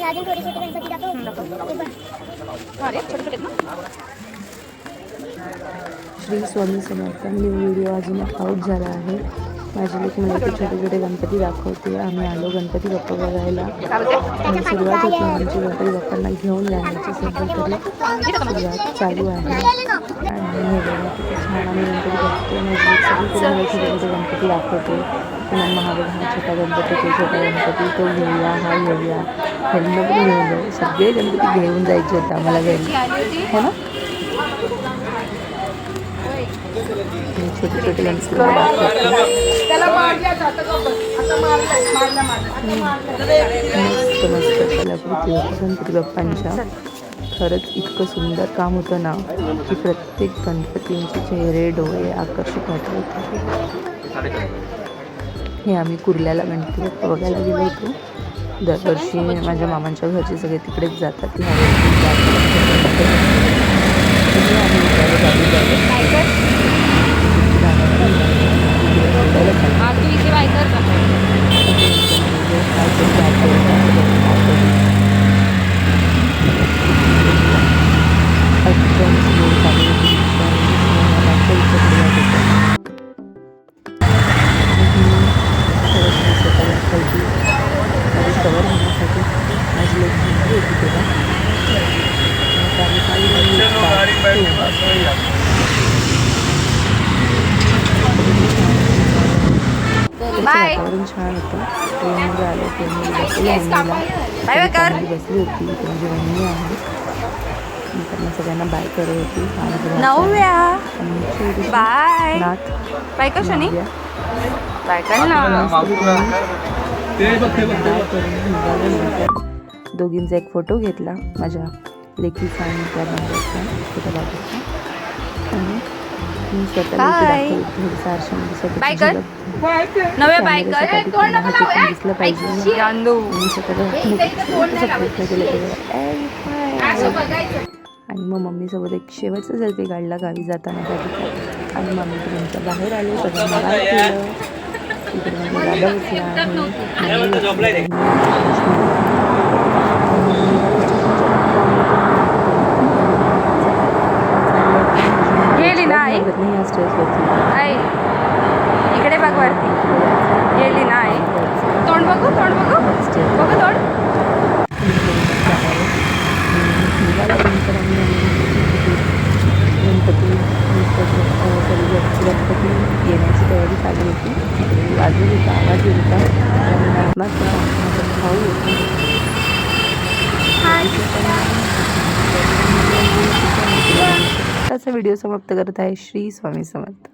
अजून थोडी छोटी गणपती दाखव. अरे छोटे छोटे ना. श्री स्वामी समर्थ. मी व्हिडिओ अजून आउट झाला आहे. माझी लेक मला ते छोटे छोटे गणपती दाखवते. आम्ही आलो गणपती बाप्पा बघायला आणि सुरुवात होती आमची गणपती बाप्पांना घेऊन जाण्याची. सध्या तरी सुरुवात चालू आहे आणि हे बघा किती छान आम्ही गणपती बघतो. माझी सगळी छोटे छोटे गणपती दाखवते. पुन्हा महाबळ हा छोटा गणपती, तो छोटा गणपती, तो घेऊया, हा घेऊया, ह्यांना पण घेऊन जाऊ. सगळे गणपती घेऊन जायचे होते आम्हाला घरी, हो ना. छोटे छोटे गणपती मस्त मस्त कलाकृती होती गणपती बाप्पांच्या. खरंच इतकं सुंदर काम होतं ना की प्रत्येक गणपतींचे चेहरे डोळे आकर्षक वाटत होते. हे आम्ही कुर्ल्याला गणपती बाप्पा बघायला गेलो होतो. दरवर्षी माझ्या मामांच्या घरचे सगळे तिकडेच जातात. वातावरण छान होतं. ट्रेनमध्ये आलो, ट्रेनमध्ये बसली होती. माझी वहिनी आहे, त्यांना सगळ्यांना बाय करत होती. बाय बाय का शनी बाय कर ना. दोघींचा एक फोटो घेतला, माझ्या लेकीचा आणि त्या बाबाचा, छोट्या बाबाचा. आणि मी स्वतःला नव्या बायकर दिसलं पाहिजे. मी स्वतःला प्रयत्न केला आणि मग मम्मीसोबत एक शेवटचा सेल्फी काढला गावी जाताना त्या ठिकाणी. आणि मम्मी तुमच्या बाहेर आले, सगळ्यांना बाय केलं. इकडे माझा दादा बसला आहे. गेली नाही आई इकडे बघ वरती. गेली नाही. तोंड बघू, तोंड बघू, बघू तोंड. गणपती येण्याची तयारी चालू होती. वाजत होता, आवाज येत होता. भाऊ असा व्हिडिओ समाप्त करत आहे. श्री स्वामी समर्थ.